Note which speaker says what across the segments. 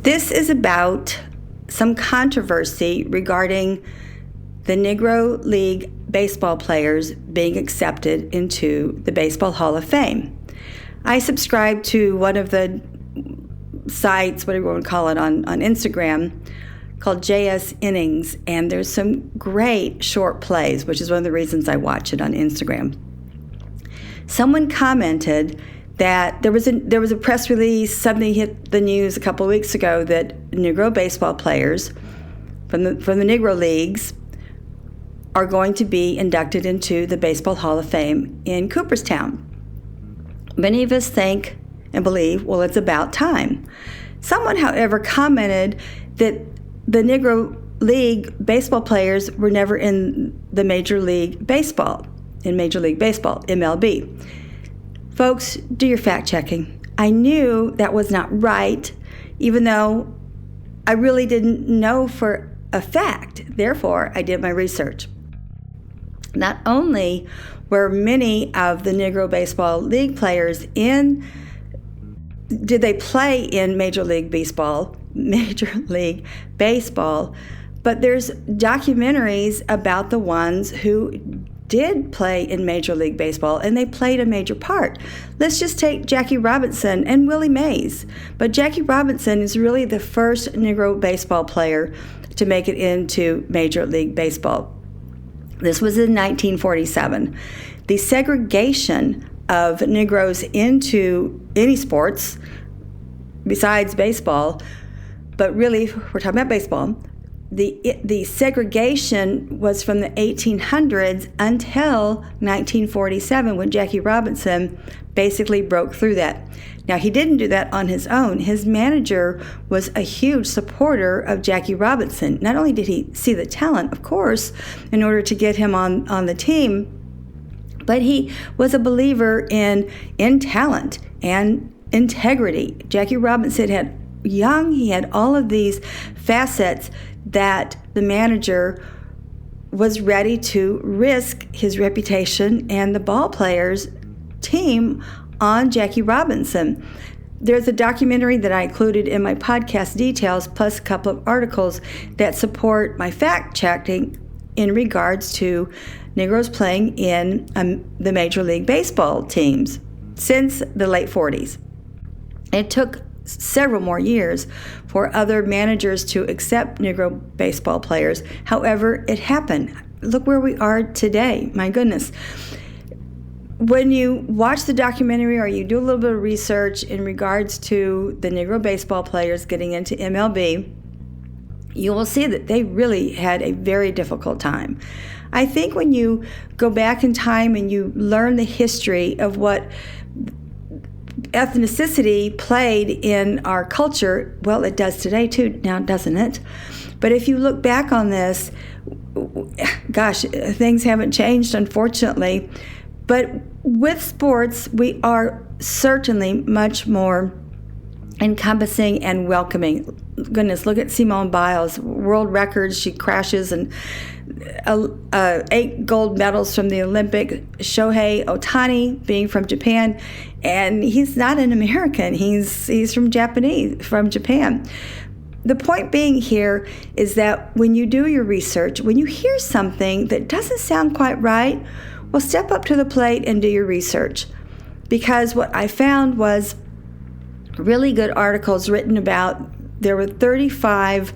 Speaker 1: This is about some controversy regarding the Negro League baseball players being accepted into the Baseball Hall of Fame. I subscribe to one of the sites, whatever you want to call it, on Instagram, called JS Innings, and there's some great short plays, which is one of the reasons I watch it on Instagram. Someone commented that there was a press release, something hit the news a couple of weeks ago, that Negro baseball players from the Negro Leagues are going to be inducted into the Baseball Hall of Fame in Cooperstown. Many of us think and believe, well, it's about time. Someone, however, commented that the Negro League baseball players were never in the Major League Baseball, MLB. Folks, do your fact checking. I knew that was not right, even though I really didn't know for a fact. Therefore, I did my research. Not only were many of the Negro Baseball League players did they play in Major League Baseball, but there's documentaries about the ones who did play in Major League Baseball, and they played a major part. Let's just take Jackie Robinson and Willie Mays. But Jackie Robinson is really the first Negro baseball player to make it into Major League Baseball. This was in 1947. The segregation of Negroes into any sports besides baseball, but really we're talking about baseball, the segregation was from the 1800s until 1947, when Jackie Robinson basically broke through that. Now, he didn't do that on his own. His manager was a huge supporter of Jackie Robinson. Not only did he see the talent, of course, in order to get him on the team, but he was a believer in talent and integrity. Jackie Robinson he had all of these facets that the manager was ready to risk his reputation and the ball players' team on Jackie Robinson. There's a documentary that I included in my podcast details, plus a couple of articles that support my fact-checking in regards to Negroes playing in the Major League Baseball teams since the late 40s. It took several more years for other managers to accept Negro baseball players. However, it happened. Look where we are today. My goodness. When you watch the documentary or you do a little bit of research in regards to the Negro baseball players getting into MLB, you will see that they really had a very difficult time. I think when you go back in time and you learn the history of what ethnicity played in our culture, well, it does today too, now doesn't it? But if you look back on this, gosh, things haven't changed, unfortunately. But with sports, we are certainly much more encompassing and welcoming. Goodness, look at Simone Biles, world records. She crashes, and 8 gold medals from the Olympic. Shohei Ohtani, being from Japan, and he's not an American. He's from Japan. The point being here is that when you do your research, when you hear something that doesn't sound quite right, well, step up to the plate and do your research. Because what I found was really good articles written about, there were 35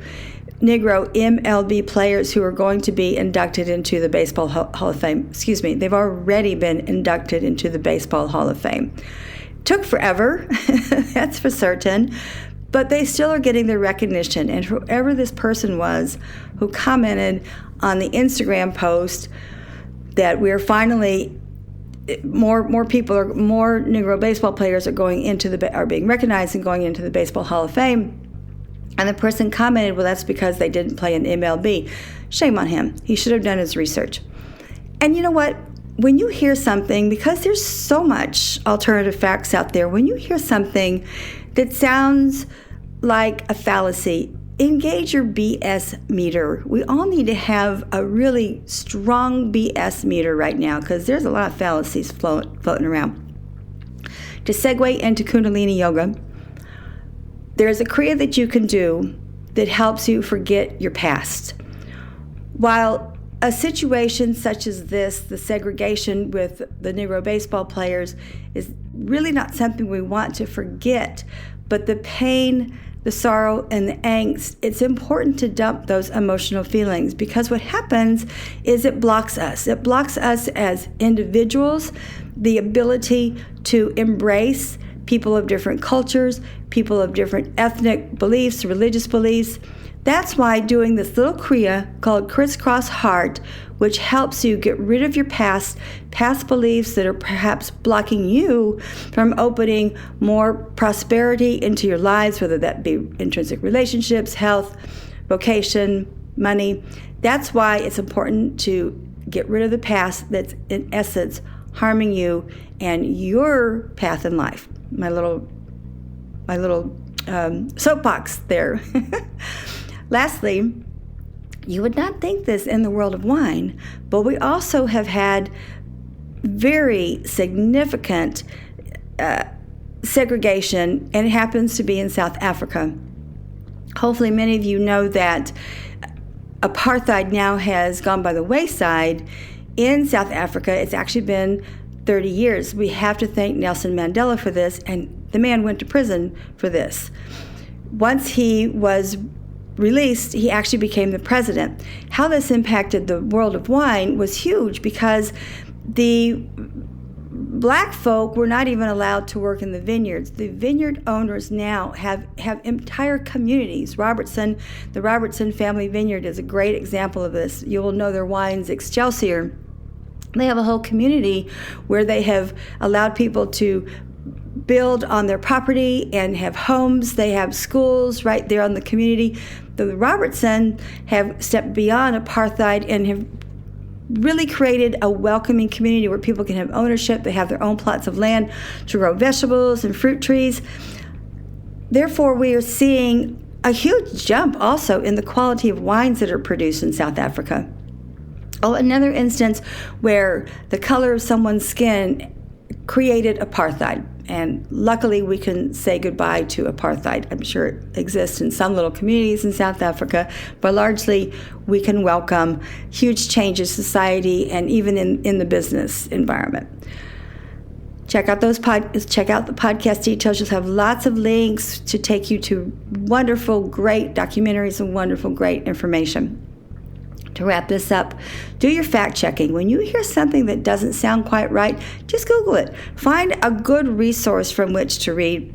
Speaker 1: Negro MLB players who are going to be inducted into the Baseball Hall of Fame. Excuse me, they've already been inducted into the Baseball Hall of Fame. Took forever, that's for certain, but they still are getting their recognition. And whoever this person was who commented on the Instagram post that we're finally more Negro baseball players are being recognized and going into the Baseball Hall of Fame. And the person commented, well, that's because they didn't play in MLB. Shame on him. He should have done his research. And you know what? When you hear something, because there's so much alternative facts out there, when you hear something that sounds like a fallacy, engage your BS meter. We all need to have a really strong BS meter right now, because there's a lot of fallacies floating around. To segue into Kundalini Yoga, There's a Kriya that you can do that helps you forget your past. While a situation such as this, the segregation with the Negro baseball players, is really not something we want to forget, but the pain, the sorrow, and the angst, it's important to dump those emotional feelings, because what happens is it blocks us. It blocks us as individuals, the ability to embrace people of different cultures, people of different ethnic beliefs, religious beliefs. That's why doing this little Kriya called Crisscross Heart, which helps you get rid of your past beliefs that are perhaps blocking you from opening more prosperity into your lives, whether that be intrinsic relationships, health, vocation, money. That's why it's important to get rid of the past that's in essence harming you and your path in life. My little soapbox there. Lastly, you would not think this in the world of wine, but we also have had very significant segregation, and it happens to be in South Africa. Hopefully many of you know that apartheid now has gone by the wayside in South Africa. It's actually been 30 years. We have to thank Nelson Mandela for this, and the man went to prison for this. Once he was released, he actually became the president. How this impacted the world of wine was huge, because the black folk were not even allowed to work in the vineyards. The vineyard owners now have entire communities. The Robertson family vineyard is a great example of this. You will know their wines, Excelsior. They have a whole community where they have allowed people to build on their property and have homes. They have schools right there on the community. The Robertson have stepped beyond apartheid and have really created a welcoming community where people can have ownership. They have their own plots of land to grow vegetables and fruit trees. Therefore, we are seeing a huge jump also in the quality of wines that are produced in South Africa. Oh, another instance where the color of someone's skin created apartheid. And luckily, we can say goodbye to apartheid. I'm sure it exists in some little communities in South Africa, but largely we can welcome huge changes in society and even in the business environment. Check out the podcast details. You'll have lots of links to take you to wonderful, great documentaries and wonderful, great information. To wrap this up, do your fact checking. When you hear something that doesn't sound quite right, just Google it. Find a good resource from which to read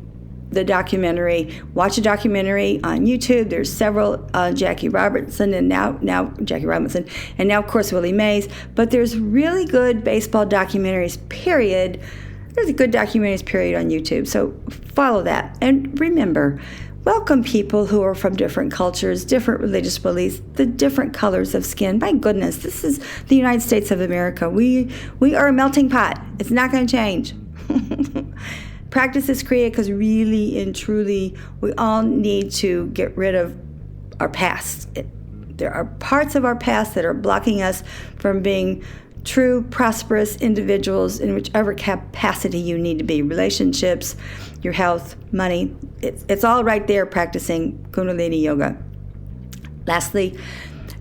Speaker 1: the documentary. Watch a documentary on YouTube. There's several on Jackie Robinson and now Jackie Robinson, and now of course Willie Mays. But there's really good baseball documentaries, period. There's a good documentaries, period, on YouTube. So follow that. And remember, welcome people who are from different cultures, different religious beliefs, the different colors of skin. My goodness, this is the United States of America. We are a melting pot. It's not going to change. Practice this Kriya, because really and truly, we all need to get rid of our past. There are parts of our past that are blocking us from being true, prosperous individuals in whichever capacity you need to be. Relationships, your health, money. It's all right there practicing Kundalini Yoga. Lastly,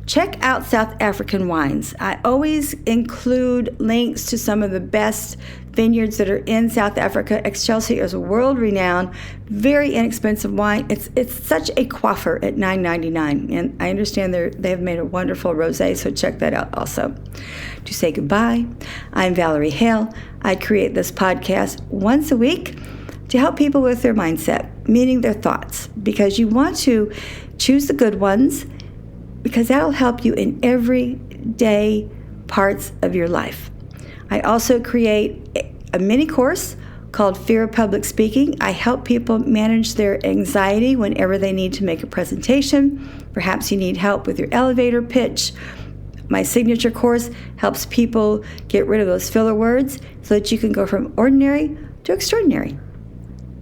Speaker 1: check out South African wines. I always include links to some of the best vineyards that are in South Africa. Excelsior is world-renowned, very inexpensive wine. It's such a quaffer at $9.99, and I understand they have made a wonderful rosé, so check that out also. To say goodbye, I'm Valerie Hale. I create this podcast once a week to help people with their mindset, meaning their thoughts, because you want to choose the good ones, because that'll help you in everyday parts of your life. I also create a mini course called Fear of Public Speaking. I help people manage their anxiety whenever they need to make a presentation. Perhaps you need help with your elevator pitch. My signature course helps people get rid of those filler words so that you can go from ordinary to extraordinary.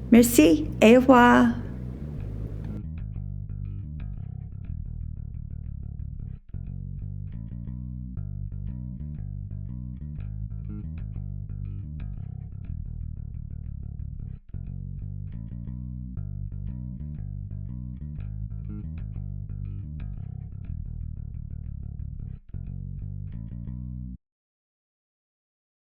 Speaker 1: Merci, au revoir.